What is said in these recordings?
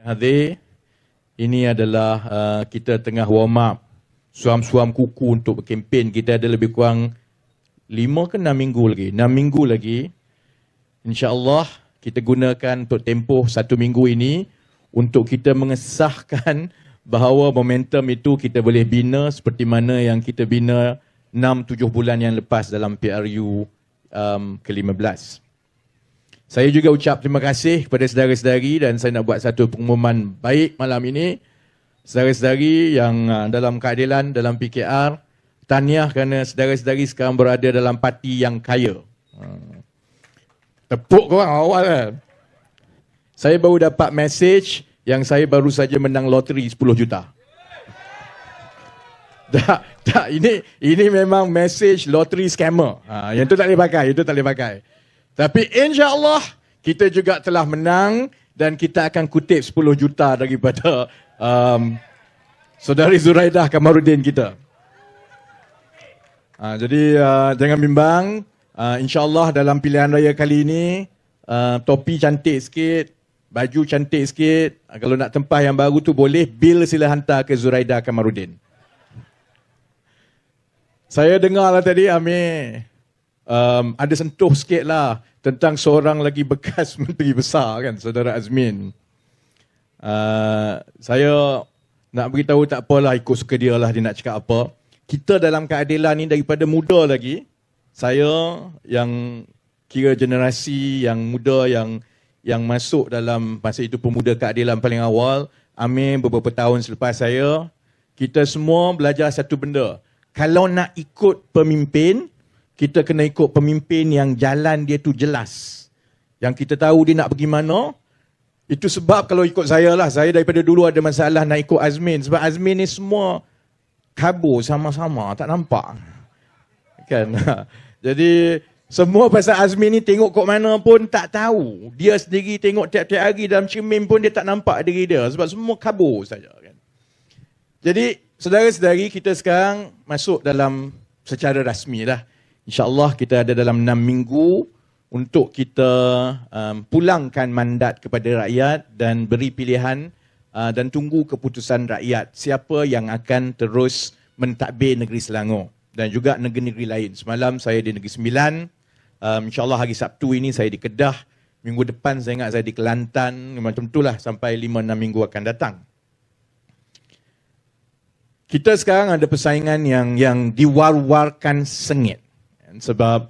Hadir, ini adalah kita tengah warm up suam-suam kuku untuk kempen. Kita ada lebih kurang 5 ke 6 minggu lagi. 6 minggu lagi. InsyaAllah kita gunakan untuk tempoh 1 minggu ini untuk kita mengesahkan bahawa momentum itu kita boleh bina seperti mana yang kita bina 6-7 bulan yang lepas dalam PRU ke-15. Saya juga ucap terima kasih kepada saudara-saudari dan saya nak buat satu pengumuman baik malam ini. Saudara-saudari yang dalam keadilan, dalam PKR, tahniah kerana saudara-saudari sekarang berada dalam parti yang kaya. Tepuk korang awal kan. Saya baru dapat mesej yang saya baru saja menang loteri 10 juta. Tak, ini memang mesej loteri scammer. Yang tu tak boleh pakai, Tapi insya-Allah kita juga telah menang dan kita akan kutip 10 juta daripada saudari Zuraidah Kamarudin kita. Jadi jangan bimbang, insya-Allah dalam pilihan raya kali ini topi cantik sikit, baju cantik sikit. Kalau nak tempah yang baru tu boleh, bil sila hantar ke Zuraidah Kamarudin. Saya dengar lah tadi Amir ada sentuh sikit lah tentang seorang lagi bekas menteri besar kan, Saudara Azmin. Saya nak beritahu tak apalah, ikut suka dia lah dia nak cakap apa. Kita dalam keadilan ni daripada muda lagi, saya yang kira generasi yang muda yang masuk dalam masa itu pemuda keadilan paling awal, Amir beberapa tahun selepas saya, kita semua belajar satu benda. Kalau nak ikut pemimpin, kita kena ikut pemimpin yang jalan dia tu jelas. Yang kita tahu dia nak pergi mana. Itu sebab kalau ikut saya lah, saya daripada dulu ada masalah nak ikut Azmin. Sebab Azmin ni semua kabur sama-sama, tak nampak. Kan? Jadi semua pasal Azmin ni tengok kat mana pun tak tahu. Dia sendiri tengok tiap-tiap hari dalam cermin pun dia tak nampak diri dia. Sebab semua kabur saja. Kan? Jadi saudara-saudari, kita sekarang masuk dalam secara rasmi dah. InsyaAllah kita ada dalam 6 minggu untuk kita pulangkan mandat kepada rakyat dan beri pilihan dan tunggu keputusan rakyat siapa yang akan terus mentadbir negeri Selangor dan juga negeri-negeri lain. Semalam saya di Negeri Sembilan, insyaAllah hari Sabtu ini saya di Kedah, minggu depan saya ingat saya di Kelantan, macam itulah sampai 5-6 minggu akan datang. Kita sekarang ada persaingan yang diwar-warkan sengit. Sebab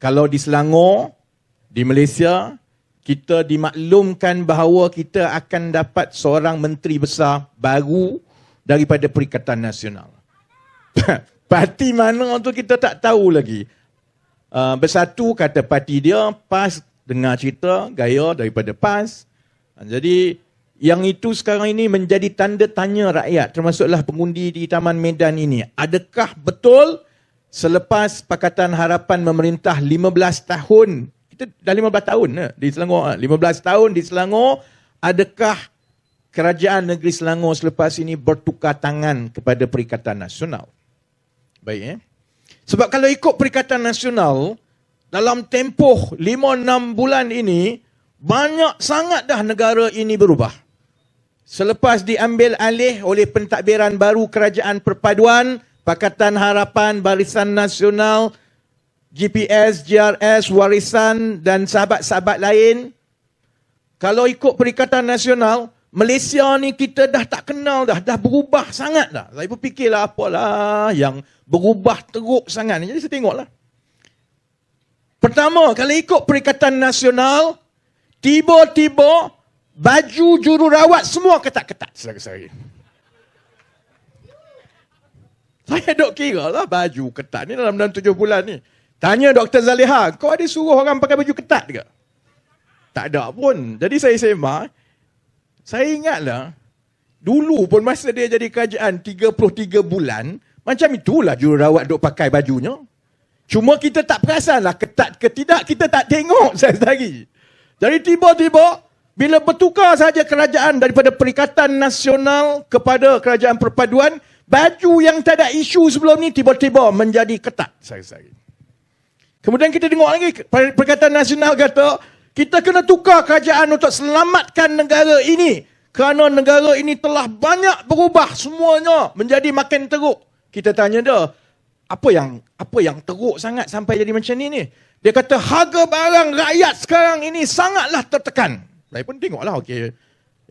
kalau di Selangor, di Malaysia, kita dimaklumkan bahawa kita akan dapat seorang menteri besar baru daripada Perikatan Nasional. Parti mana tu kita tak tahu lagi. Bersatu kata parti dia, PAS dengar cerita, gaya daripada PAS. Jadi yang itu sekarang ini menjadi tanda tanya rakyat, termasuklah pengundi di Taman Medan ini. Adakah betul selepas Pakatan Harapan memerintah 15 tahun, kita dah 15 tahun di Selangor, 15 tahun di Selangor, adakah kerajaan negeri Selangor selepas ini bertukar tangan kepada Perikatan Nasional? Baik Sebab kalau ikut Perikatan Nasional, dalam tempoh 5-6 bulan ini, banyak sangat dah negara ini berubah. Selepas diambil alih oleh pentadbiran baru Kerajaan Perpaduan, Pakatan Harapan, Barisan Nasional, GPS, GRS, Warisan dan sahabat-sahabat lain. Kalau ikut Perikatan Nasional, Malaysia ni kita dah tak kenal dah berubah sangat dah. Saya pun fikirlah apalah yang berubah teruk sangat ni. Jadi saya tengoklah. Pertama, kalau ikut Perikatan Nasional, tiba-tiba baju jururawat semua ketat-ketat. Saya duk kira lah baju ketat ni dalam 7 bulan ni. Tanya Dr. Zaliha, kau ada suruh orang pakai baju ketat ke? Tak ada pun. Jadi saya semak, saya ingatlah, dulu pun masa dia jadi kerajaan 33 bulan, macam itulah jururawat duk pakai bajunya. Cuma kita tak perasan lah ketat ke tidak, kita tak tengok sehari. Jadi tiba-tiba, bila bertukar saja kerajaan daripada Perikatan Nasional kepada Kerajaan Perpaduan, baju yang tak ada isu sebelum ni tiba-tiba menjadi ketat. Kemudian kita tengok lagi, Perikatan Nasional kata, kita kena tukar kerajaan untuk selamatkan negara ini. kerana negara ini telah banyak berubah semuanya menjadi makin teruk. Kita tanya dia, apa yang teruk sangat sampai jadi macam ni? Dia kata harga barang rakyat sekarang ini sangatlah tertekan. Saya pun tengoklah, okey.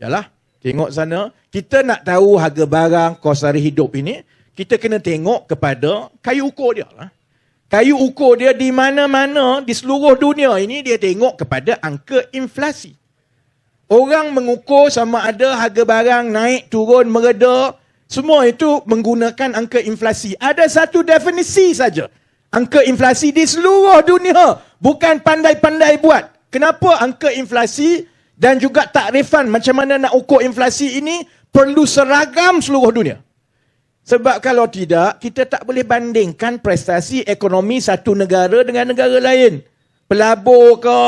Yalah, tengok sana. Kita nak tahu harga barang, kos sara hidup ini, kita kena tengok kepada kayu ukur dia lah. Kayu ukur dia di mana-mana di seluruh dunia ini dia tengok kepada angka inflasi. Orang mengukur sama ada harga barang naik, turun, mereda, semua itu menggunakan angka inflasi. Ada satu definisi saja. Angka inflasi di seluruh dunia. Bukan pandai-pandai buat. Kenapa angka inflasi dan juga takrifan macam mana nak ukur inflasi ini perlu seragam seluruh dunia? Sebab kalau tidak, kita tak boleh bandingkan prestasi ekonomi satu negara dengan negara lain. Pelabur ke,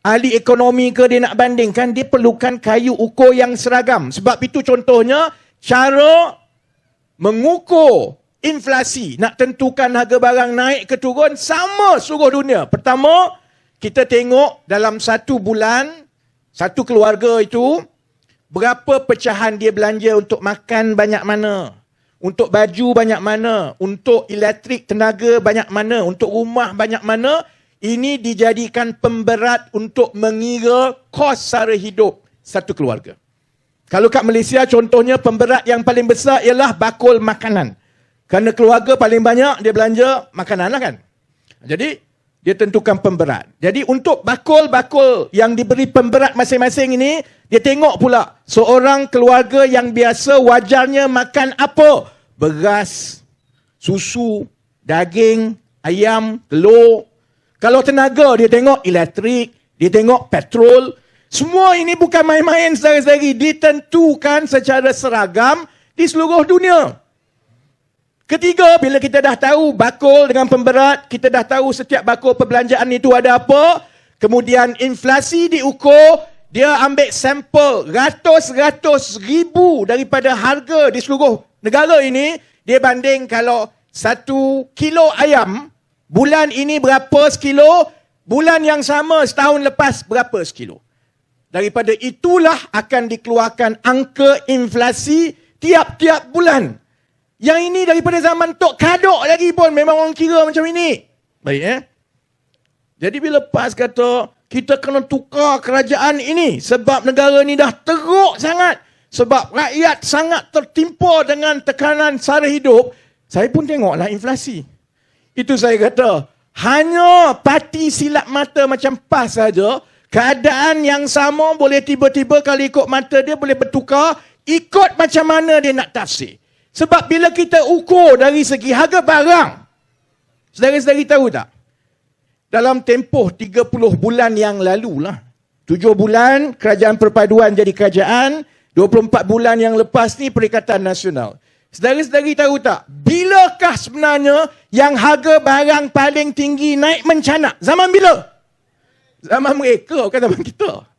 ahli ekonomi ke dia nak bandingkan, dia perlukan kayu ukur yang seragam. Sebab itu contohnya, cara mengukur inflasi, nak tentukan harga barang naik ke turun, sama seluruh dunia. Pertama, kita tengok dalam satu bulan, satu keluarga itu, berapa pecahan dia belanja untuk makan banyak mana. Untuk baju banyak mana, untuk elektrik tenaga banyak mana, untuk rumah banyak mana, ini dijadikan pemberat untuk mengira kos sara hidup satu keluarga. Kalau kat Malaysia contohnya pemberat yang paling besar ialah bakul makanan. Kerana keluarga paling banyak dia belanja makanan lah kan. Jadi dia tentukan pemberat. Jadi untuk bakul-bakul yang diberi pemberat masing-masing ini, dia tengok pula seorang keluarga yang biasa wajarnya makan apa? Beras, susu, daging, ayam, telur. Kalau tenaga, dia tengok elektrik, dia tengok petrol. Semua ini bukan main-main saudara-saudari. Ditentukan secara seragam di seluruh dunia. Ketiga, bila kita dah tahu bakul dengan pemberat, kita dah tahu setiap bakul perbelanjaan itu ada apa. Kemudian inflasi diukur, dia ambil sampel ratus-ratus ribu daripada harga di seluruh negara ini, dia banding kalau 1 kilo ayam, bulan ini berapa sekilo, bulan yang sama setahun lepas berapa sekilo. Daripada itulah akan dikeluarkan angka inflasi tiap-tiap bulan. Yang ini daripada zaman Tok Kadok lagi pun memang orang kira macam ini. Baik Jadi bila PAS kata kita kena tukar kerajaan ini sebab negara ni dah teruk sangat. Sebab rakyat sangat tertimpa dengan tekanan sara hidup. Saya pun tengoklah inflasi. Itu saya kata, hanya parti silap mata macam PAS saja, keadaan yang sama boleh tiba-tiba kalau ikut mata dia boleh bertukar, ikut macam mana dia nak tafsir. Sebab bila kita ukur dari segi harga barang, saudara-saudari tahu tak? Dalam tempoh 30 bulan yang lalu lah, 7 bulan kerajaan perpaduan jadi kerajaan, 24 bulan yang lepas ni Perikatan Nasional. Saudara-saudari tahu tak? Bilakah sebenarnya yang harga barang paling tinggi naik mencanak? Zaman bila? Zaman mereka, bukan zaman kita.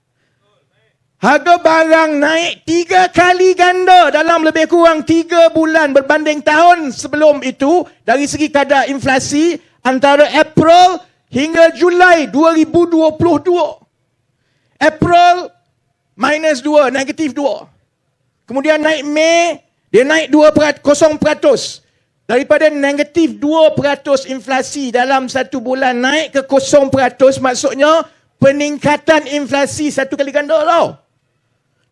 Harga barang naik 3 kali ganda dalam lebih kurang 3 bulan berbanding tahun sebelum itu dari segi kadar inflasi antara April hingga Julai 2022. April -2, -2. Kemudian naik Mei, dia naik 0%. Daripada -2% inflasi dalam 1 bulan naik ke 0%, maksudnya peningkatan inflasi 1 kali ganda tau.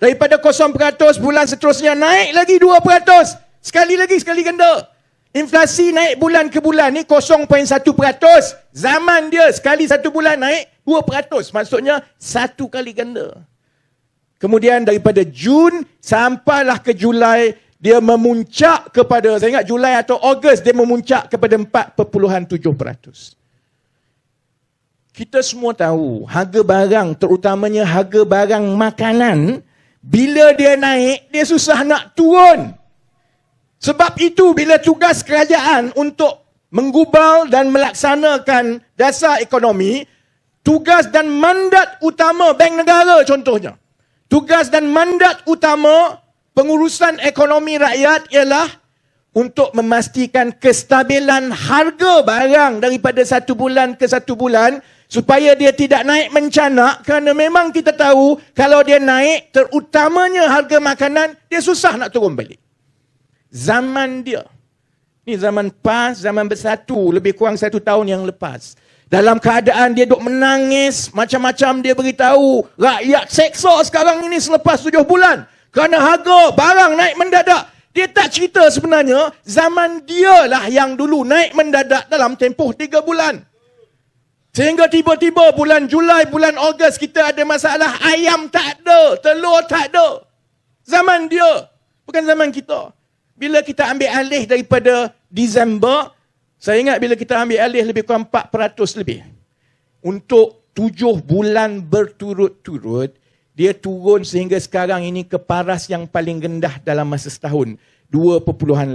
Daripada 0% bulan seterusnya naik lagi 2%. Sekali ganda. Inflasi naik bulan ke bulan ni 0.1%. Zaman dia sekali 1 bulan naik 2%. Maksudnya 1 kali ganda. Kemudian daripada Jun sampailah ke Julai, dia memuncak kepada, saya ingat Julai atau Ogos, dia memuncak kepada 4.7%. Kita semua tahu, harga barang, terutamanya harga barang makanan, bila dia naik, dia susah nak turun. Sebab itu, bila tugas kerajaan untuk menggubal dan melaksanakan dasar ekonomi, tugas dan mandat utama Bank Negara contohnya, tugas dan mandat utama pengurusan ekonomi rakyat ialah untuk memastikan kestabilan harga barang daripada 1 bulan ke 1 bulan supaya dia tidak naik mencanak, kerana memang kita tahu kalau dia naik, terutamanya harga makanan, dia susah nak turun balik. Zaman dia, ni zaman PAS, zaman bersatu, lebih kurang 1 tahun yang lepas. Dalam keadaan dia duk menangis, macam-macam dia beritahu, rakyat seksa sekarang ini selepas 7 bulan. Kerana harga barang naik mendadak. Dia tak cerita sebenarnya, zaman dia lah yang dulu naik mendadak dalam tempoh 3 bulan. Sehingga tiba-tiba bulan Julai, bulan Ogos kita ada masalah, ayam tak ada, telur tak ada. Zaman dia, bukan zaman kita. Bila kita ambil alih daripada Disember, saya ingat bila kita ambil alih lebih kurang 4% lebih. Untuk 7 bulan berturut-turut, dia turun sehingga sekarang ini ke paras yang paling rendah dalam masa setahun. 2.8%.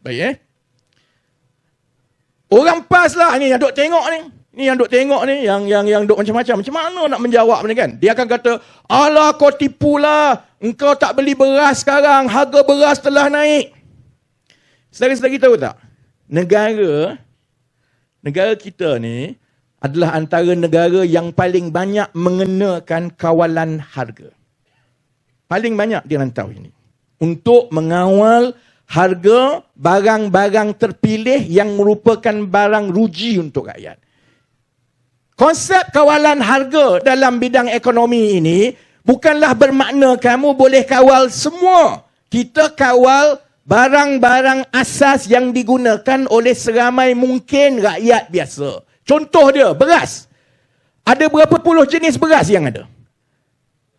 Baik Orang PAS lah ni yang duk tengok ni. Ni yang duk tengok ni, yang duk macam-macam. Macam mana nak menjawab ni kan? Dia akan kata, alah kau tipulah. Engkau tak beli beras sekarang. Harga beras telah naik. Saudara-saudari tahu tak? Negara kita ni adalah antara negara yang paling banyak mengenakan kawalan harga. Paling banyak dia rantau ini. Untuk mengawal harga barang-barang terpilih yang merupakan barang ruji untuk rakyat. Konsep kawalan harga dalam bidang ekonomi ini bukanlah bermakna kamu boleh kawal semua. Kita kawal barang-barang asas yang digunakan oleh seramai mungkin rakyat biasa. Contoh dia, beras. Ada berapa puluh jenis beras yang ada?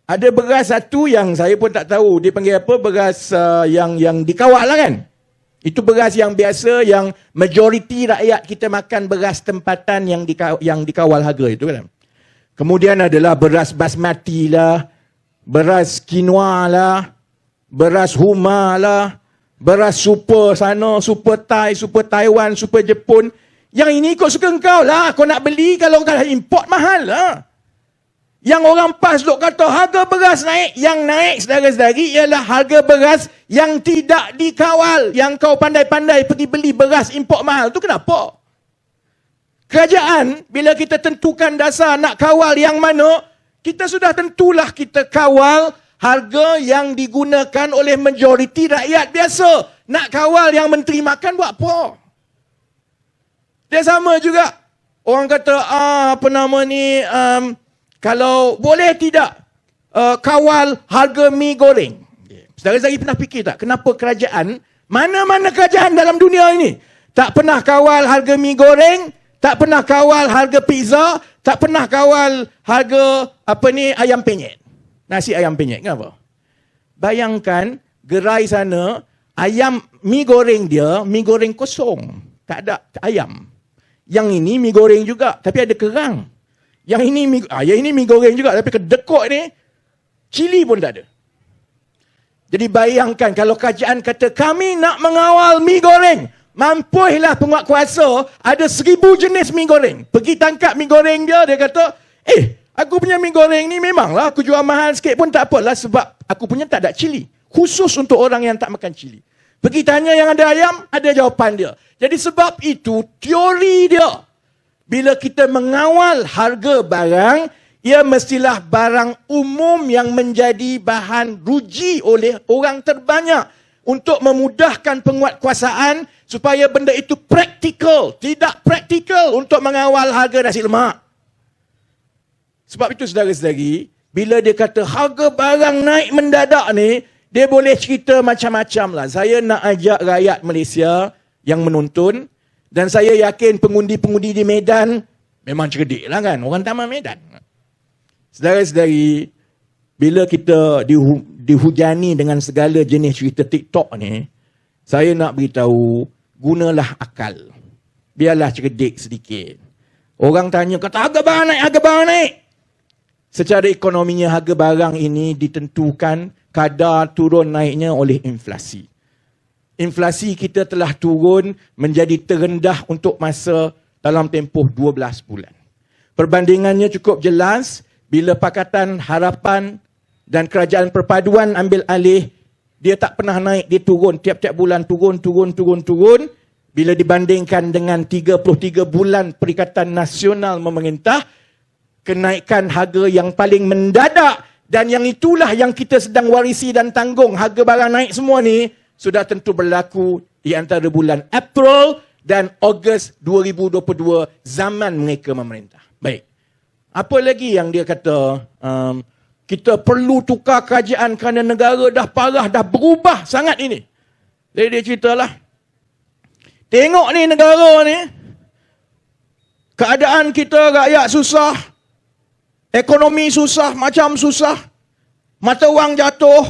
Ada beras satu yang saya pun tak tahu dia panggil apa, beras yang dikawal lah kan. Itu beras yang biasa, yang majoriti rakyat kita makan beras tempatan yang dikawal harga itu kan. Kemudian adalah beras basmati lah, beras quinoa lah, beras huma lah, beras super sana, super Thai, super Taiwan, super Jepun. Yang ini kau suka engkau lah, kau nak beli kalau kau import mahal lah. Yang orang PAS duk kata harga beras naik. Yang naik saudara-saudari ialah harga beras yang tidak dikawal. Yang kau pandai-pandai pergi beli beras import mahal. Itu kenapa? Kerajaan bila kita tentukan dasar nak kawal yang mana, kita sudah tentulah kita kawal harga yang digunakan oleh majoriti rakyat biasa. Nak kawal yang menteri makan buat apa? Dia sama juga. Orang kata kalau boleh tidak kawal harga mi goreng. Saudara-saudari pernah fikir tak kenapa kerajaan, mana-mana kerajaan dalam dunia ini tak pernah kawal harga mi goreng, tak pernah kawal harga pizza, tak pernah kawal harga ayam penyet. Nasi ayam penyet. Kenapa? Bayangkan gerai sana ayam mi goreng dia, mi goreng kosong, tak ada ayam. Yang ini mi goreng juga tapi ada kerang. Yang ini mi goreng juga tapi kedekut ni cili pun tak ada. Jadi bayangkan kalau kerajaan kata kami nak mengawal mi goreng, mampulah penguatkuasa ada 1000 jenis mi goreng. Pergi tangkap mi goreng dia kata, aku punya mi goreng ni memanglah aku jual mahal sikit pun tak apalah sebab aku punya tak ada cili. Khusus untuk orang yang tak makan cili. Pergi tanya yang ada ayam, ada jawapan dia. Jadi sebab itu teori dia, bila kita mengawal harga barang, ia mestilah barang umum yang menjadi bahan ruji oleh orang terbanyak untuk memudahkan penguatkuasaan supaya benda itu praktikal. Tidak praktikal untuk mengawal harga nasi lemak. Sebab itu saudara-saudari, bila dia kata harga barang naik mendadak ni, dia boleh cerita macam-macam lah. Saya nak ajak rakyat Malaysia yang menonton, dan saya yakin pengundi-pengundi di Medan memang cerdik lah kan. Orang taman Medan. Saudara-saudari, bila kita dihujani dengan segala jenis cerita TikTok ni, saya nak beritahu, gunalah akal. Biarlah cerdik sedikit. Orang tanya, kata harga barang naik. Secara ekonominya harga barang ini ditentukan kadar turun naiknya oleh inflasi. Inflasi kita telah turun menjadi terendah untuk masa dalam tempoh 12 bulan. Perbandingannya cukup jelas bila Pakatan Harapan dan Kerajaan Perpaduan ambil alih, dia tak pernah naik, dia turun. Tiap-tiap bulan turun. bila dibandingkan dengan 33 bulan Perikatan Nasional memerintah, kenaikan harga yang paling mendadak, dan yang itulah yang kita sedang warisi dan tanggung. Harga barang naik semua ni sudah tentu berlaku di antara bulan April dan Ogos 2022, zaman mereka memerintah. Baik. Apa lagi yang dia kata, kita perlu tukar kerajaan kerana negara dah parah, dah berubah sangat ini. Jadi dia ceritalah, tengok ni negara ni, keadaan kita rakyat susah, ekonomi susah, macam susah, mata wang jatuh,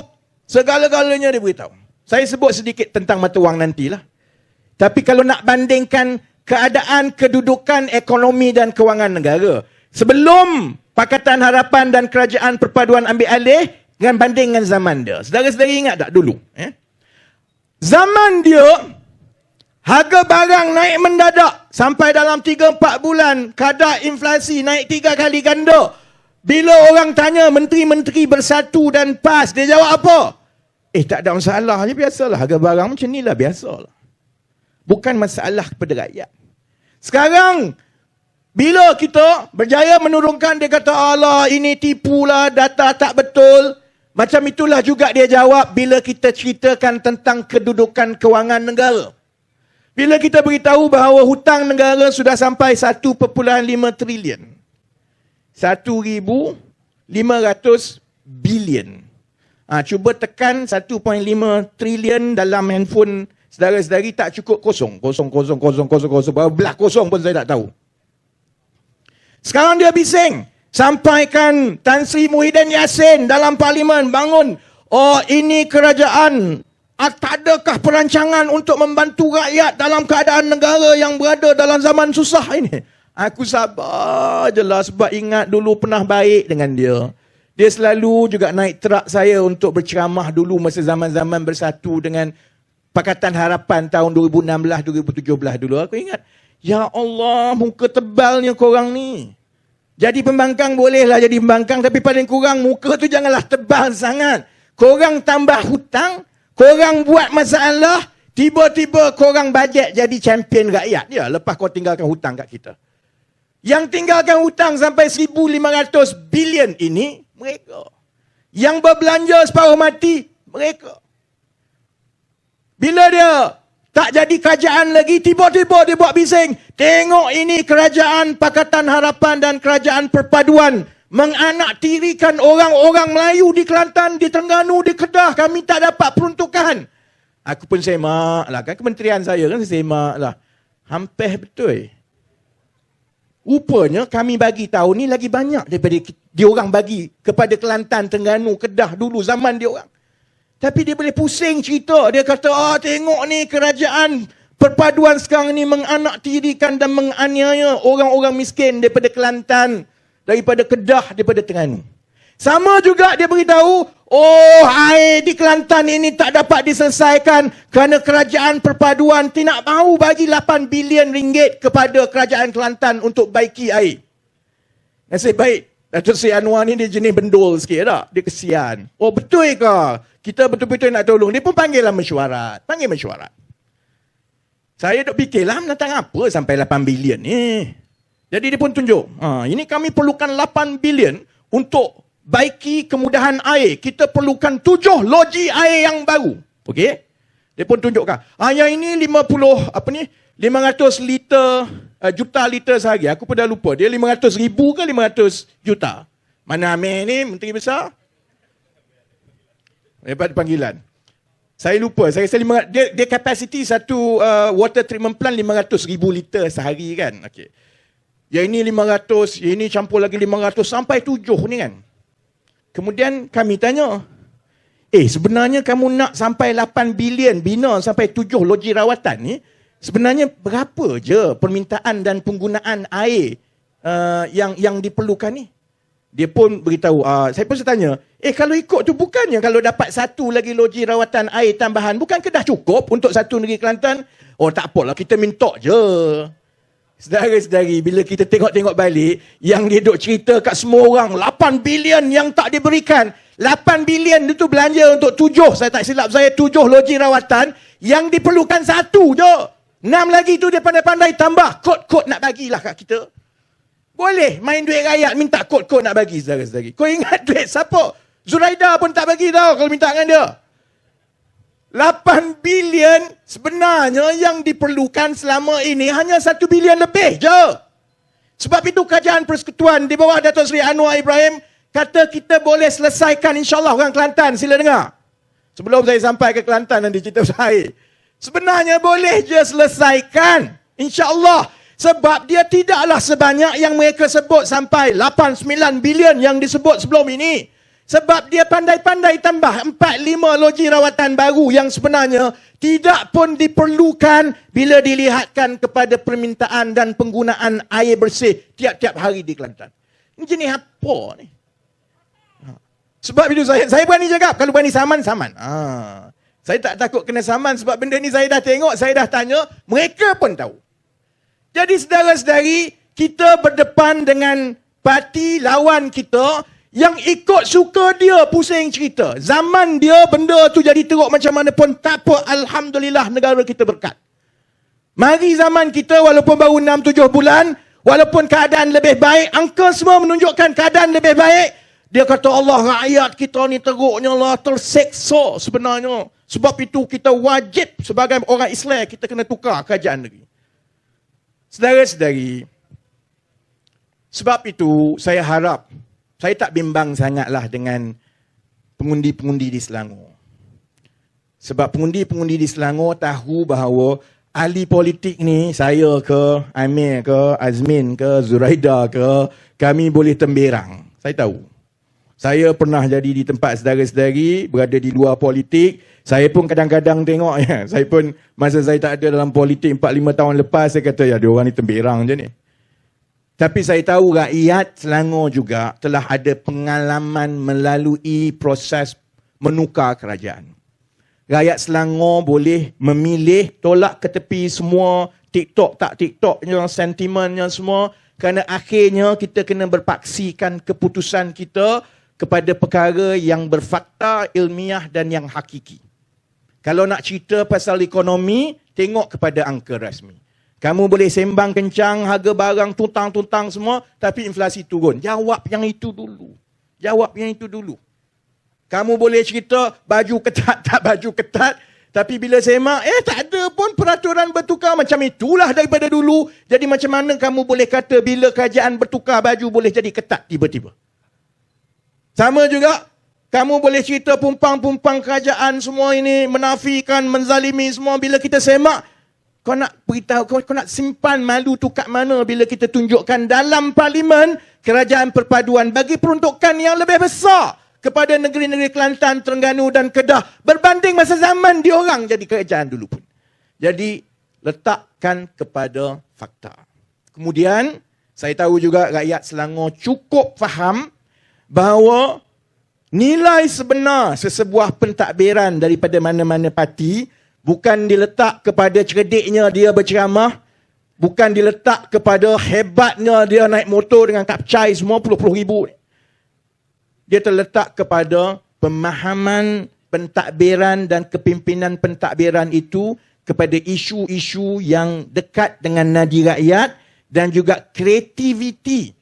segala-galanya dia beritahu. Saya sebut sedikit tentang mata wang nantilah. Tapi kalau nak bandingkan keadaan kedudukan ekonomi dan kewangan negara, sebelum Pakatan Harapan dan Kerajaan Perpaduan ambil alih dengan banding dengan zaman dia. Saudara-saudari ingat tak dulu? Zaman dia, harga barang naik mendadak. Sampai dalam 3-4 bulan, kadar inflasi naik 3 kali ganda. Bila orang tanya menteri-menteri bersatu dan PAS, dia jawab apa? Tak ada masalah je, biasalah. Harga barang macam ni lah, biasalah. Bukan masalah kepada rakyat. Sekarang, bila kita berjaya menurunkan, dia kata, alah ini tipulah, data tak betul. Macam itulah juga dia jawab bila kita ceritakan tentang kedudukan kewangan negara. Bila kita beritahu bahawa hutang negara sudah sampai 1.5 trilion. 1,500 bilion. Cuba tekan 1.5 trilion dalam handphone saudara-saudari, tak cukup kosong. Berapa belah kosong pun saya tak tahu. Sekarang dia bising. Sampaikan Tan Sri Muhyiddin Yassin dalam parlimen bangun. Ini kerajaan. Tak adakah perancangan untuk membantu rakyat dalam keadaan negara yang berada dalam zaman susah ini? Aku sabar je lah sebab ingat dulu pernah baik dengan dia. Dia selalu juga naik terak saya untuk berceramah dulu masa zaman-zaman bersatu dengan Pakatan Harapan tahun 2016-2017 dulu. Aku ingat, ya Allah, muka tebalnya korang ni. Jadi pembangkang bolehlah jadi pembangkang, tapi paling kurang muka tu janganlah tebal sangat. Korang tambah hutang, korang buat masalah, tiba-tiba korang bajet jadi champion rakyat. Ya, lepas kau tinggalkan hutang kat kita. Yang tinggalkan hutang sampai 1,500 bilion ini, mereka. Yang berbelanja separuh mati, mereka. Bila dia tak jadi kerajaan lagi, tiba-tiba dia buat bising. Tengok ini kerajaan Pakatan Harapan dan Kerajaan Perpaduan menganaktirikan orang-orang Melayu di Kelantan, di Terengganu, di Kedah. Kami tak dapat peruntukan. Aku pun semak lah. Kan kementerian saya kan semak lah. Hampir betul. Rupanya kami bagi tahu ni lagi banyak daripada dia orang bagi kepada Kelantan, Terengganu, Kedah dulu zaman dia orang. Tapi dia boleh pusing cerita. Dia kata, tengok ni kerajaan perpaduan sekarang ni menganaktirikan dan menganiaya orang-orang miskin daripada Kelantan, daripada Kedah, daripada Terengganu. Sama juga dia beritahu, air di Kelantan ini tak dapat diselesaikan kerana kerajaan perpaduan tidak mahu bagi 8 bilion ringgit kepada kerajaan Kelantan untuk baiki air. Nasib baik, Datuk Seri Anwar ni dia jenis bendul sikit tak? Dia kesian. Betul ke? Kita betul-betul nak tolong. Dia pun panggillah mesyuarat. Panggil mesyuarat. Saya duk fikirlah menentang apa sampai 8 bilion ni. Jadi dia pun tunjuk. Ini kami perlukan 8 bilion untuk baiki kemudahan air. Kita perlukan 7 loji air yang baru. Okey? Dia pun tunjukkan. Yang ini 500 juta liter sehari. Aku pun dah lupa. Dia 500 ribu ke 500 juta? Mana Amir ni, Menteri Besar? Hebat panggilan. Saya lupa. Saya rasa dia kapasiti satu water treatment plant 500 ribu liter sehari kan. Okey. Yang ini 500, yang ini campur lagi 500 sampai 7 ni kan. Kemudian kami tanya, sebenarnya kamu nak sampai 8 bilion bina sampai 7 loji rawatan ni, sebenarnya berapa je permintaan dan penggunaan air yang diperlukan ni? Dia pun beritahu, saya pun tanya, kalau ikut tu bukannya kalau dapat satu lagi loji rawatan air tambahan, bukankah dah cukup untuk satu negeri Kelantan? Tak apalah, kita minta je. Saudara-saudari, bila kita tengok-tengok balik, yang dia duk cerita kat semua orang, 8 bilion yang tak diberikan. 8 bilion itu belanja untuk 7, saya tak silap saya, 7 loji rawatan, yang diperlukan 1 je. 6 lagi tu dia pandai-pandai tambah kod-kod nak bagilah kat kita. Boleh main duit rakyat minta kod-kod nak bagi saudara-saudari. Kau ingat duit siapa? Zuraida pun tak bagi tau kalau minta dengan dia. 8 bilion sebenarnya yang diperlukan selama ini hanya 1 bilion lebih je. Sebab itu Kerajaan Persekutuan di bawah Datuk Seri Anwar Ibrahim kata kita boleh selesaikan insyaAllah orang Kelantan. Sila dengar. Sebelum saya sampai ke Kelantan nanti cerita saya. Sebenarnya boleh je selesaikan. InsyaAllah. Sebab dia tidaklah sebanyak yang mereka sebut sampai 8-9 bilion yang disebut sebelum ini. Sebab dia pandai-pandai tambah 4-5 loji rawatan baru yang sebenarnya tidak pun diperlukan bila dilihatkan kepada permintaan dan penggunaan air bersih tiap-tiap hari di Kelantan. Ini jenis apa ni? Sebab itu saya berani cakap, kalau berani saman. Saya tak takut kena saman sebab benda ni saya dah tengok, saya dah tanya, mereka pun tahu. Jadi saudara-saudari, kita berdepan dengan parti lawan kita yang ikut suka dia pusing cerita. Zaman dia benda tu jadi teruk macam mana pun tak apa, alhamdulillah negara kita berkat. Mari zaman kita walaupun baru 6-7 bulan, walaupun keadaan lebih baik, angka semua menunjukkan keadaan lebih baik. Dia kata Allah, rakyat kita ni teruknya lah, terseksa sebenarnya. Sebab itu kita wajib sebagai orang Islam, kita kena tukar kerajaan negeri. Saudara-saudari, sebab itu saya harap, saya tak bimbang sangatlah dengan pengundi-pengundi di Selangor. Sebab pengundi-pengundi di Selangor tahu bahawa ahli politik ni, saya ke, Amir ke, Azmin ke, Zuraida ke, kami boleh temberang. Saya tahu. Saya pernah jadi di tempat saudara-saudari, berada di luar politik. Saya pun kadang-kadang tengok, saya pun masa saya tak ada dalam politik 4-5 tahun lepas, saya kata, ya dia orang ni temberang je ni. Tapi saya tahu rakyat Selangor juga telah ada pengalaman melalui proses menukar kerajaan. Rakyat Selangor boleh memilih tolak ke tepi semua TikTok tak TikToknya, sentimennya semua. Kerana akhirnya kita kena berpaksikan keputusan kita kepada perkara yang berfakta, ilmiah dan yang hakiki. Kalau nak cerita pasal ekonomi, tengok kepada angka rasmi. Kamu boleh sembang kencang, harga barang tuntang-tuntang semua, tapi inflasi turun. Jawab yang itu dulu. Jawab yang itu dulu. Kamu boleh cerita baju ketat, tak baju ketat, tapi bila semak, tak ada pun peraturan bertukar macam itulah daripada dulu. Jadi macam mana kamu boleh kata bila kerajaan bertukar baju boleh jadi ketat tiba-tiba? Sama juga, kamu boleh cerita pumpang-pumpang kerajaan semua ini menafikan, menzalimi semua. Bila kita semak, kau nak beritahu, kau nak simpan malu tu kat mana bila kita tunjukkan dalam parlimen kerajaan perpaduan bagi peruntukan yang lebih besar kepada negeri-negeri Kelantan, Terengganu dan Kedah berbanding masa zaman diorang jadi kerajaan dulu pun. Jadi, letakkan kepada fakta. Kemudian, saya tahu juga rakyat Selangor cukup faham bahawa nilai sebenar sesebuah pentadbiran daripada mana-mana parti bukan diletak kepada cerdiknya dia berceramah, bukan diletak kepada hebatnya dia naik motor dengan kapcai semua puluh-puluh ribu. Dia terletak kepada pemahaman pentadbiran dan kepimpinan pentadbiran itu kepada isu-isu yang dekat dengan nadi rakyat dan juga kreativiti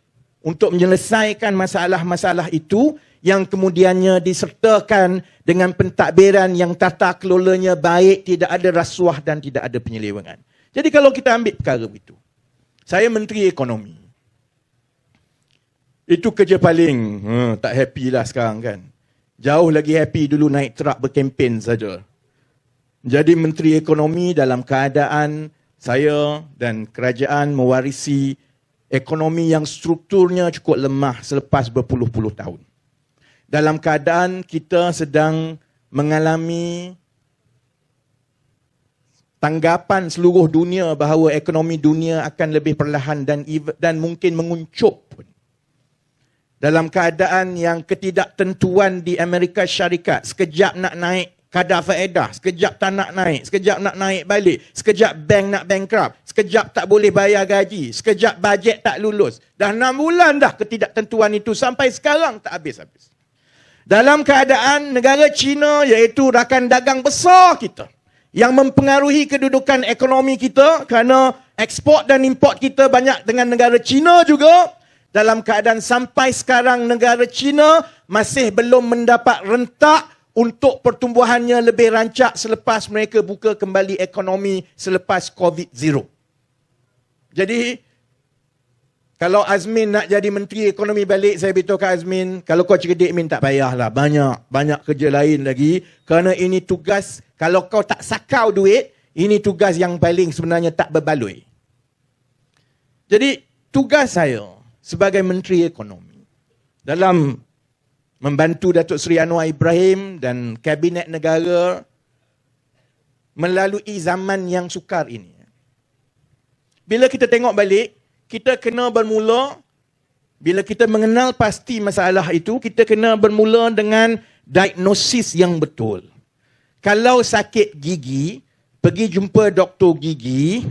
untuk menyelesaikan masalah-masalah itu yang kemudiannya disertakan dengan pentadbiran yang tata kelolanya baik, tidak ada rasuah dan tidak ada penyelewengan. Jadi kalau kita ambil perkara itu, saya Menteri Ekonomi. Itu kerja paling tak happy lah sekarang kan. Jauh lagi happy dulu naik truck berkempen saja. Jadi Menteri Ekonomi dalam keadaan saya dan kerajaan mewarisi ekonomi yang strukturnya cukup lemah selepas berpuluh-puluh tahun. Dalam keadaan kita sedang mengalami tanggapan seluruh dunia bahawa ekonomi dunia akan lebih perlahan dan mungkin menguncup pun. Dalam keadaan yang ketidaktentuan di Amerika Syarikat, sekejap nak naik kadar faedah, sekejap tak nak naik, sekejap nak naik balik, sekejap bank nak bankrupt, sekejap tak boleh bayar gaji, sekejap bajet tak lulus. Dah 6 bulan dah ketidaktentuan itu sampai sekarang tak habis-habis. Dalam keadaan negara China iaitu rakan dagang besar kita, yang mempengaruhi kedudukan ekonomi kita kerana ekspor dan import kita banyak dengan negara China juga. Dalam keadaan sampai sekarang negara China masih belum mendapat rentak untuk pertumbuhannya lebih rancak selepas mereka buka kembali ekonomi selepas COVID-0. Jadi, kalau Azmin nak jadi Menteri Ekonomi balik, saya beritahu kat Azmin, kalau kau cerdik, Min, tak payahlah. Banyak kerja lain lagi. Kerana ini tugas, kalau kau tak sakau duit, ini tugas yang paling sebenarnya tak berbaloi. Jadi, tugas saya sebagai Menteri Ekonomi dalam membantu Datuk Seri Anwar Ibrahim dan Kabinet Negara melalui zaman yang sukar ini. Bila kita tengok balik, kita kena bermula, bila kita mengenal pasti masalah itu, kita kena bermula dengan diagnosis yang betul. Kalau sakit gigi, pergi jumpa doktor gigi,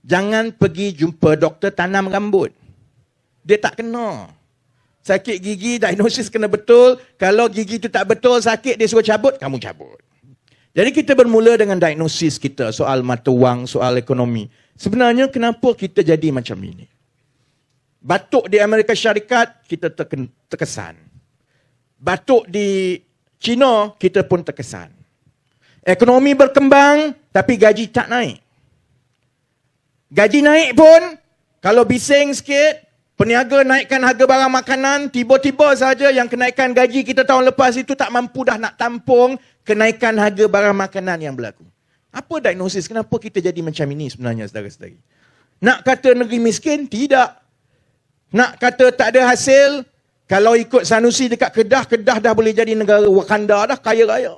jangan pergi jumpa doktor tanam rambut. Dia tak kena. Sakit gigi, diagnosis kena betul. Kalau gigi itu tak betul, sakit, dia suruh cabut, kamu cabut. Jadi kita bermula dengan diagnosis kita, soal mata wang, soal ekonomi. Sebenarnya kenapa kita jadi macam ini? Batuk di Amerika Syarikat, kita terkesan. Batuk di China, kita pun terkesan. Ekonomi berkembang, tapi gaji tak naik. Gaji naik pun, kalau bising sikit, peniaga naikkan harga barang makanan, tiba-tiba saja yang kenaikan gaji kita tahun lepas itu tak mampu dah nak tampung kenaikan harga barang makanan yang berlaku. Apa diagnosis? Kenapa kita jadi macam ini sebenarnya, saudara-saudari? Nak kata negeri miskin? Tidak. Nak kata tak ada hasil? Kalau ikut Sanusi dekat Kedah, Kedah dah boleh jadi negara Wakanda dah, kaya raya.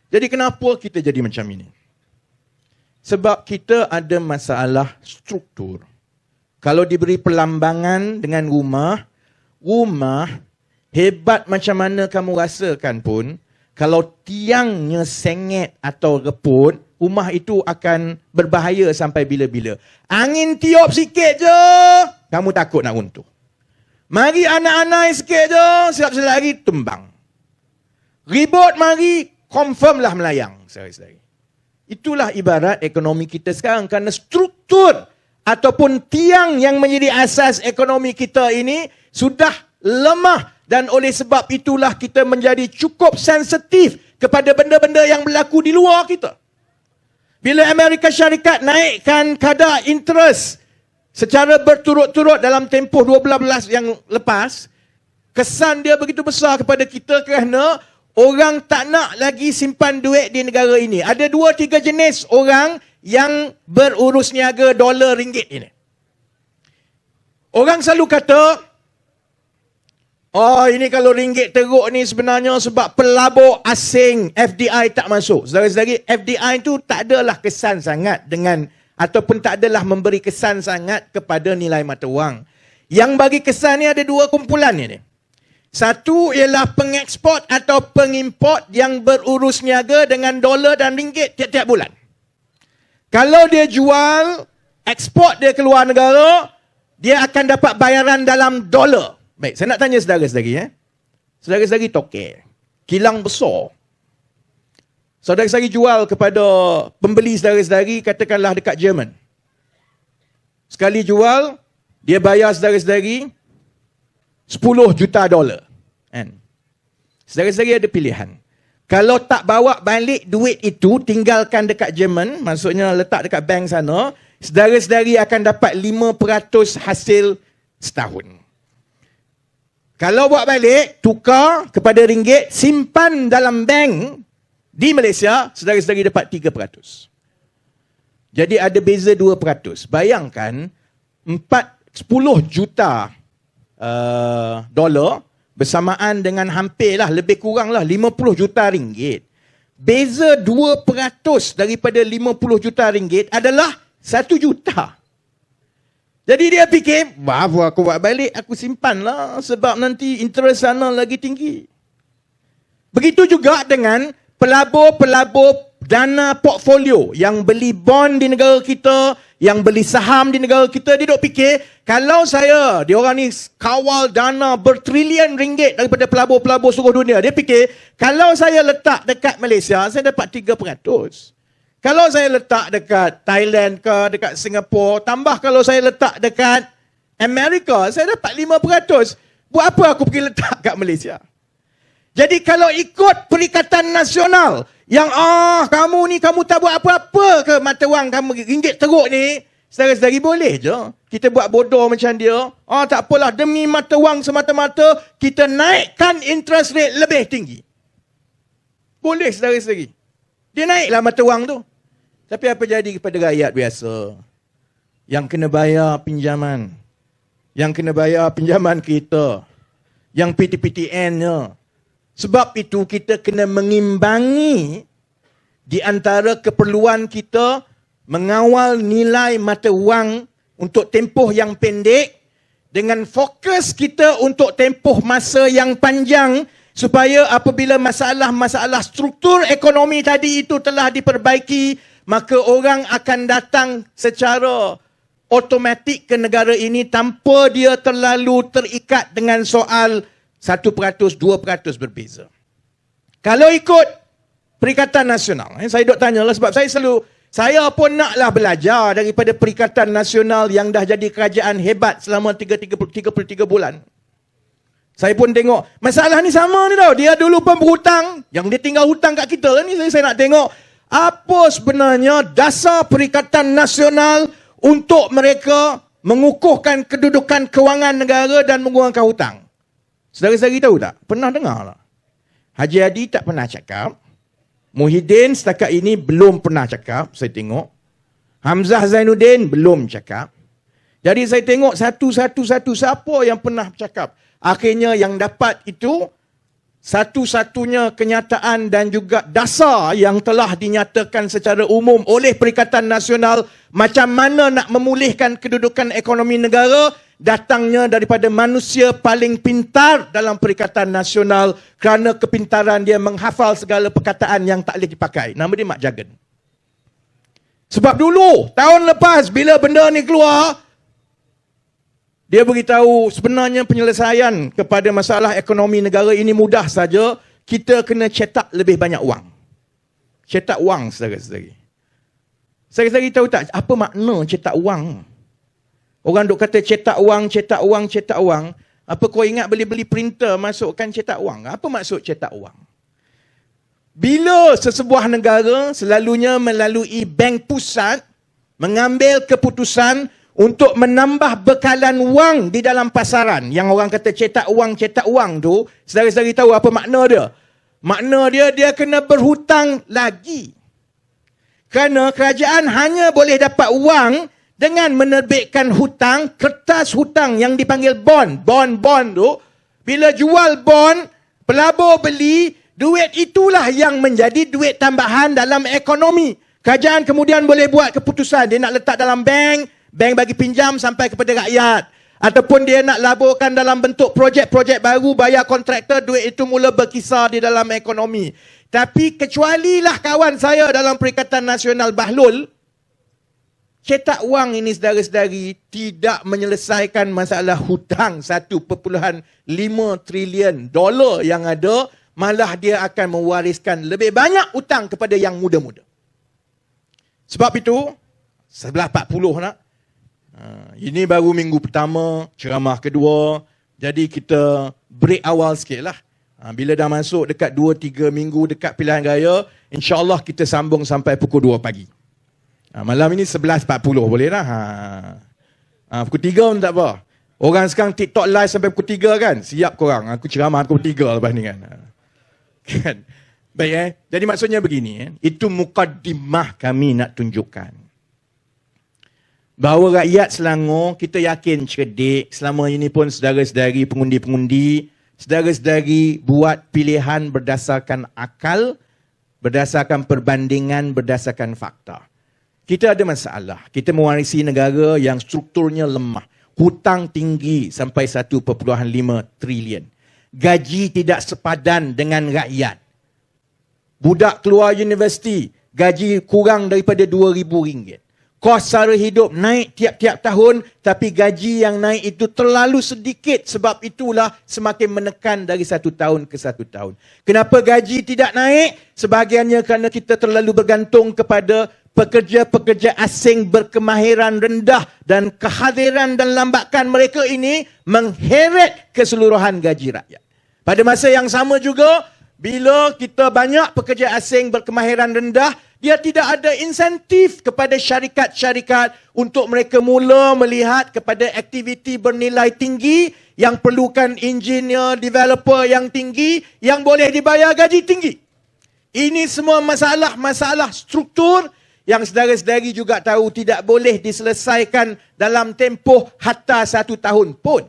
Jadi kenapa kita jadi macam ini? Sebab kita ada masalah struktur. Kalau diberi perlambangan dengan rumah hebat macam mana kamu rasakan pun, kalau tiangnya sengit atau reput, rumah itu akan berbahaya sampai bila-bila. Angin tiup sikit je, kamu takut nak runtuh. Mari anak-anak sikit je, siap selari tumbang. Ribut mari, confirmlah melayang, saudara-saudari. Itulah ibarat ekonomi kita sekarang, kerana struktur ataupun tiang yang menjadi asas ekonomi kita ini sudah lemah. Dan oleh sebab itulah kita menjadi cukup sensitif kepada benda-benda yang berlaku di luar kita. Bila Amerika Syarikat naikkan kadar interest secara berturut-turut dalam tempoh 12 yang lepas, kesan dia begitu besar kepada kita kerana orang tak nak lagi simpan duit di negara ini. Ada 2-3 jenis orang yang berurus niaga dolar ringgit ini. Orang selalu kata, oh, ini kalau ringgit teruk ni sebenarnya sebab pelabur asing FDI tak masuk. Saudara-saudari, FDI itu tak adalah kesan sangat dengan, ataupun tak adalah memberi kesan sangat kepada nilai mata wang. Yang bagi kesan ni ada 2 kumpulan ni. Satu ialah pengeksport atau pengimport yang berurus niaga dengan dolar dan ringgit tiap-tiap bulan. Kalau dia jual, ekspor dia keluar negara, dia akan dapat bayaran dalam dolar. Baik, saya nak tanya saudara-saudari. Saudara-saudari tokek. Kilang besar. Saudara-saudari jual kepada pembeli saudara-saudari, katakanlah dekat Jerman. Sekali jual, dia bayar saudara-saudari 10 juta dolar. Saudara-saudari ada pilihan. Kalau tak bawa balik duit itu, tinggalkan dekat Jerman, maksudnya letak dekat bank sana, saudara-saudari akan dapat 5% hasil setahun. Kalau buat balik, tukar kepada ringgit, simpan dalam bank di Malaysia, saudara-saudari dapat 3%. Jadi ada beza 2%. Bayangkan, 10 juta dolar bersamaan dengan hampirlah, lebih kuranglah 50 juta ringgit. Beza 2% daripada 50 juta ringgit adalah 1 juta. Jadi dia fikir, bahawa aku buat balik, aku simpanlah sebab nanti interest sana lagi tinggi. Begitu juga dengan pelabur-pelabur dana portfolio yang beli bond di negara kita, yang beli saham di negara kita. Dia duk fikir, kalau saya, diorang ni kawal dana bertrilion ringgit daripada pelabur-pelabur seluruh dunia. Dia fikir, kalau saya letak dekat Malaysia, saya dapat 3%. Kalau saya letak dekat Thailand ke, dekat Singapura, tambah kalau saya letak dekat Amerika, saya dapat 5%. Buat apa aku pergi letak kat Malaysia? Jadi kalau ikut Perikatan Nasional, yang kamu ni kamu tak buat apa-apa ke mata wang kamu ringgit teruk ni, saudara-saudari boleh je. Kita buat bodoh macam dia. Tak apalah, demi mata wang semata-mata, kita naikkan interest rate lebih tinggi. Boleh saudara-saudari. Dia naiklah mata wang tu. Tapi apa jadi kepada rakyat biasa? Yang kena bayar pinjaman. Yang kena bayar pinjaman kita. Yang PTPTN-nya. Sebab itu kita kena mengimbangi di antara keperluan kita mengawal nilai mata wang untuk tempoh yang pendek dengan fokus kita untuk tempoh masa yang panjang supaya apabila masalah-masalah struktur ekonomi tadi itu telah diperbaiki, maka orang akan datang secara automatik ke negara ini tanpa dia terlalu terikat dengan soal 1%, 2% berbeza. Kalau ikut Perikatan Nasional, saya duk tanyalah sebab saya pun naklah belajar daripada Perikatan Nasional yang dah jadi kerajaan hebat selama 33 bulan. Saya pun tengok, masalah ni sama ni tau. Dia dulu pun berhutang, yang dia tinggal hutang kat kita ni, saya nak tengok apa sebenarnya dasar Perikatan Nasional untuk mereka mengukuhkan kedudukan kewangan negara dan mengurangkan hutang. Saudara-saudari tahu tak? Pernah dengar tak? Haji Hadi tak pernah cakap. Muhyiddin setakat ini belum pernah cakap, saya tengok. Hamzah Zainuddin belum cakap. Jadi saya tengok satu-satu siapa yang pernah cakap. Akhirnya yang dapat itu satu-satunya kenyataan dan juga dasar yang telah dinyatakan secara umum oleh Perikatan Nasional macam mana nak memulihkan kedudukan ekonomi negara datangnya daripada manusia paling pintar dalam Perikatan Nasional kerana kepintaran dia menghafal segala perkataan yang tak boleh dipakai. Nama dia Mak Jagan. Sebab dulu, tahun lepas bila benda ni keluar, dia beritahu sebenarnya penyelesaian kepada masalah ekonomi negara ini mudah saja. Kita kena cetak lebih banyak wang. Cetak wang, saudara-saudari. Saudara-saudari tahu tak apa makna cetak wang? Orang duk kata cetak wang, cetak wang, cetak wang. Apa kau ingat beli printer masukkan cetak wang? Apa maksud cetak wang? Bila sesebuah negara selalunya melalui bank pusat mengambil keputusan untuk menambah bekalan wang di dalam pasaran. Yang orang kata cetak wang tu, saudara-saudari tahu apa makna dia? Makna dia kena berhutang lagi. Kerana kerajaan hanya boleh dapat wang dengan menerbitkan hutang, kertas hutang yang dipanggil bond. Bond tu, bila jual bond, pelabur beli, duit itulah yang menjadi duit tambahan dalam ekonomi. Kerajaan kemudian boleh buat keputusan, dia nak letak dalam bank bagi pinjam sampai kepada rakyat. Ataupun dia nak laburkan dalam bentuk projek-projek baru, bayar kontraktor, duit itu mula berkisar di dalam ekonomi. Tapi kecualilah kawan saya dalam Perikatan Nasional Bahlul, cetak wang ini saudara-saudari tidak menyelesaikan masalah hutang 1.5 trilion dolar yang ada, malah dia akan mewariskan lebih banyak hutang kepada yang muda-muda. Sebab itu, 11.40 nak. Ini baru minggu pertama, ceramah kedua. Jadi kita break awal sikit lah. Bila dah masuk dekat 2-3 minggu dekat pilihan raya, insyaAllah kita sambung sampai pukul 2 pagi. Malam ini 11.40 boleh lah. Pukul 3 pun tak apa. Orang sekarang TikTok live sampai pukul 3 kan? Siap korang, aku ceramah pukul 3 lepas ni kan. Kan? Baik Jadi maksudnya begini, itu mukaddimah kami nak tunjukkan. Bahawa rakyat Selangor, kita yakin cerdik, selama ini pun saudara-saudari pengundi-pengundi, saudara-saudari buat pilihan berdasarkan akal, berdasarkan perbandingan, berdasarkan fakta. Kita ada masalah. Kita mewarisi negara yang strukturnya lemah. Hutang tinggi sampai 1.5 trilion. Gaji tidak sepadan dengan rakyat. Budak keluar universiti, gaji kurang daripada RM2,000. Kos sara hidup naik tiap-tiap tahun, tapi gaji yang naik itu terlalu sedikit. Sebab itulah semakin menekan dari satu tahun ke satu tahun. Kenapa gaji tidak naik? Sebahagiannya kerana kita terlalu bergantung kepada pekerja-pekerja asing berkemahiran rendah dan kehadiran dan lambakan mereka ini mengheret keseluruhan gaji rakyat. Pada masa yang sama juga, bila kita banyak pekerja asing berkemahiran rendah, dia tidak ada insentif kepada syarikat-syarikat untuk mereka mula melihat kepada aktiviti bernilai tinggi yang perlukan engineer, developer yang tinggi yang boleh dibayar gaji tinggi. Ini semua masalah-masalah struktur yang saudara-saudari juga tahu tidak boleh diselesaikan dalam tempoh hatta 1 tahun pun.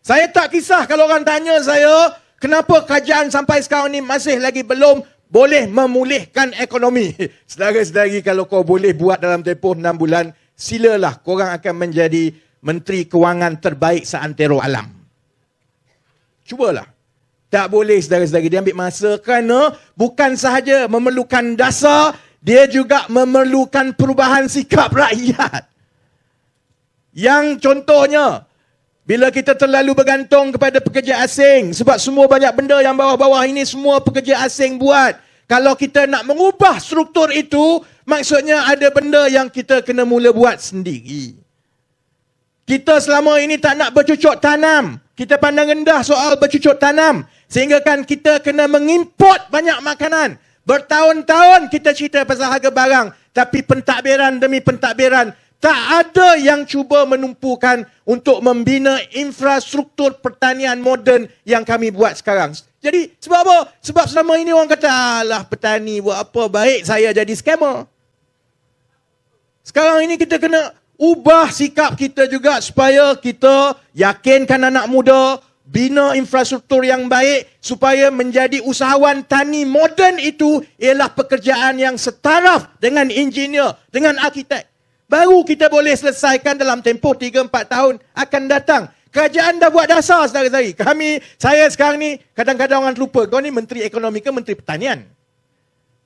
Saya tak kisah kalau orang tanya saya, kenapa kerajaan sampai sekarang ni masih lagi belum boleh memulihkan ekonomi. Saudara-saudari, kalau kau boleh buat dalam tempoh 6 bulan, silalah korang akan menjadi Menteri Kewangan terbaik seantero alam. Cubalah. Tak boleh saudara-saudari, dia ambil masa kerana bukan sahaja memerlukan dasar, dia juga memerlukan perubahan sikap rakyat. Yang contohnya, bila kita terlalu bergantung kepada pekerja asing, sebab semua banyak benda yang bawah-bawah ini semua pekerja asing buat. Kalau kita nak mengubah struktur itu, maksudnya ada benda yang kita kena mula buat sendiri. Kita selama ini tak nak bercucuk tanam. Kita pandang rendah soal bercucuk tanam. Sehingga kan kita kena mengimport banyak makanan. Bertahun-tahun kita cerita pasal harga barang. Tapi pentadbiran demi pentadbiran, tak ada yang cuba menumpukan untuk membina infrastruktur pertanian moden yang kami buat sekarang. Jadi sebab apa? Sebab selama ini orang kata, alah petani buat apa, baik saya jadi scammer. Sekarang ini kita kena ubah sikap kita juga supaya kita yakinkan anak muda, bina infrastruktur yang baik supaya menjadi usahawan tani moden itu ialah pekerjaan yang setaraf dengan engineer, dengan arkitek. Baru kita boleh selesaikan dalam tempoh 3-4 tahun akan datang. Kerajaan dah buat dasar, saudara-saudari. Saya sekarang ni, kadang-kadang orang terlupa, kau ni Menteri Ekonomi ke Menteri Pertanian?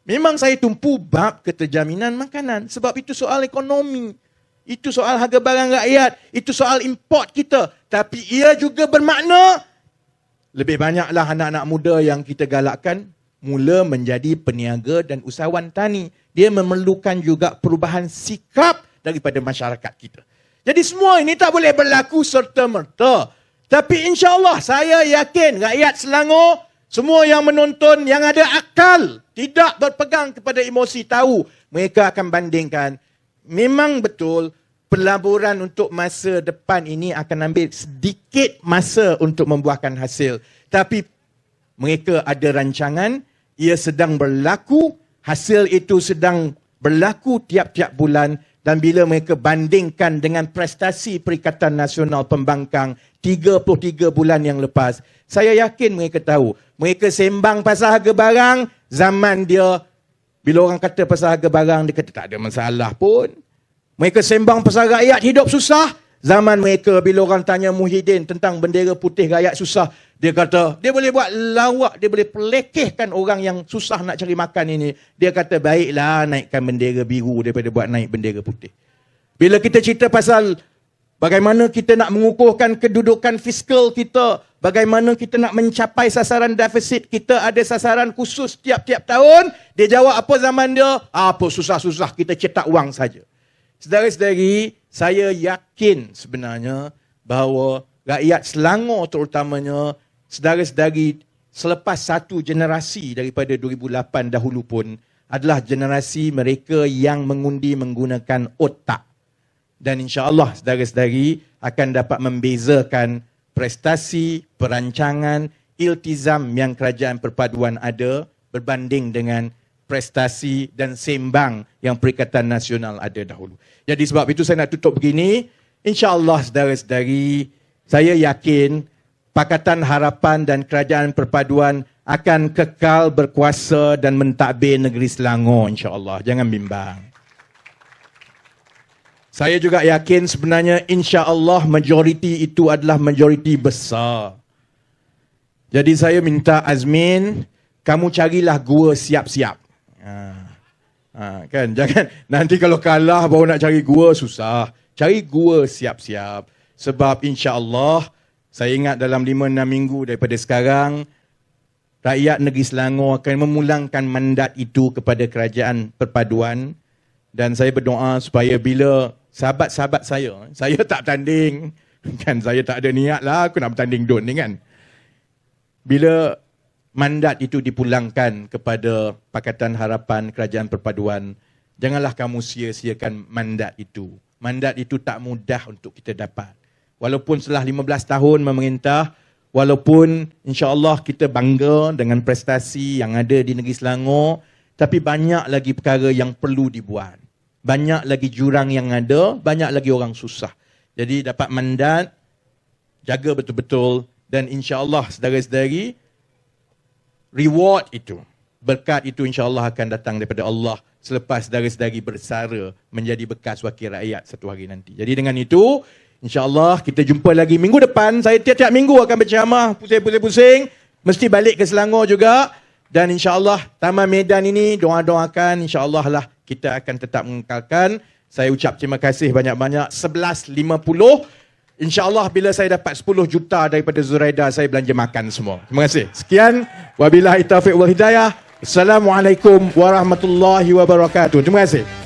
Memang saya tumpu bab keterjaminan makanan. Sebab itu soal ekonomi. Itu soal harga barang rakyat. Itu soal import kita. Tapi ia juga bermakna, lebih banyaklah anak-anak muda yang kita galakkan mula menjadi peniaga dan usahawan tani. Dia memerlukan juga perubahan sikap daripada masyarakat kita. Jadi semua ini tak boleh berlaku serta-merta. Tapi insya-Allah saya yakin rakyat Selangor, semua yang menonton, yang ada akal, tidak berpegang kepada emosi, tahu mereka akan bandingkan. Memang betul pelaburan untuk masa depan ini akan ambil sedikit masa untuk membuahkan hasil. Tapi mereka ada rancangan, ia sedang berlaku, hasil itu sedang berlaku tiap-tiap bulan. Dan bila mereka bandingkan dengan prestasi Perikatan Nasional Pembangkang 33 bulan yang lepas, saya yakin mereka tahu. Mereka sembang pasal harga barang, zaman dia, bila orang kata pasal harga barang, dia kata tak ada masalah pun. Mereka sembang pasal rakyat hidup susah, zaman mereka bila orang tanya Muhyiddin tentang bendera putih rakyat susah, dia kata, dia boleh buat lawak, dia boleh pelekehkan orang yang susah nak cari makan ini. Dia kata, baiklah naikkan bendera biru daripada buat naik bendera putih. Bila kita cerita pasal bagaimana kita nak mengukuhkan kedudukan fiskal kita, bagaimana kita nak mencapai sasaran defisit, kita ada sasaran khusus tiap-tiap tahun, dia jawab apa zaman dia? Apa susah-susah, kita cetak wang saja. Saudara-saudari, saya yakin sebenarnya bahawa rakyat Selangor terutamanya, saudara-saudari selepas satu generasi daripada 2008 dahulu pun adalah generasi mereka yang mengundi menggunakan otak. Dan insya-Allah saudara-saudari akan dapat membezakan prestasi, perancangan, iltizam yang Kerajaan Perpaduan ada berbanding dengan prestasi dan sembang yang Perikatan Nasional ada dahulu. Jadi sebab itu saya nak tutup begini. InsyaAllah saudara-saudari, saya yakin Pakatan Harapan dan Kerajaan Perpaduan akan kekal berkuasa dan mentadbir negeri Selangor, insya-Allah. Jangan bimbang. Saya juga yakin sebenarnya insya-Allah majoriti itu adalah majoriti besar. Jadi saya minta Azmin, kamu carilah gua siap-siap. Kan, jangan nanti kalau kalah baru nak cari gua susah. Cari gua siap-siap. Sebab insya-Allah saya ingat dalam 5-6 minggu daripada sekarang rakyat negeri Selangor akan memulangkan mandat itu kepada kerajaan perpaduan dan saya berdoa supaya bila sahabat-sahabat saya tak bertanding, kan saya tak ada niat lah aku nak bertanding don ni kan. Bila mandat itu dipulangkan kepada Pakatan Harapan Kerajaan Perpaduan, janganlah kamu sia-siakan mandat itu. Mandat itu tak mudah untuk kita dapat. Walaupun setelah 15 tahun memerintah, walaupun insya-Allah kita bangga dengan prestasi yang ada di negeri Selangor, tapi banyak lagi perkara yang perlu dibuat. Banyak lagi jurang yang ada, banyak lagi orang susah. Jadi dapat mandat, jaga betul-betul dan insya-Allah saudara-saudari, reward itu, berkat itu insya-Allah akan datang daripada Allah selepas saudara-saudari bersara menjadi bekas wakil rakyat satu hari nanti. Jadi dengan itu, insya-Allah kita jumpa lagi minggu depan. Saya tiap-tiap minggu akan berceramah, pusing-pusing, mesti balik ke Selangor juga. Dan insya-Allah Taman Medan ini doa-doakan insya-Allah lah kita akan tetap mengekalkan. Saya ucap terima kasih banyak-banyak. 11.50. InsyaAllah bila saya dapat 10 juta daripada Zuraida, saya belanja makan semua. Terima kasih. Sekian. Wabillahi taufiq wal hidayah. Assalamualaikum warahmatullahi wabarakatuh. Terima kasih.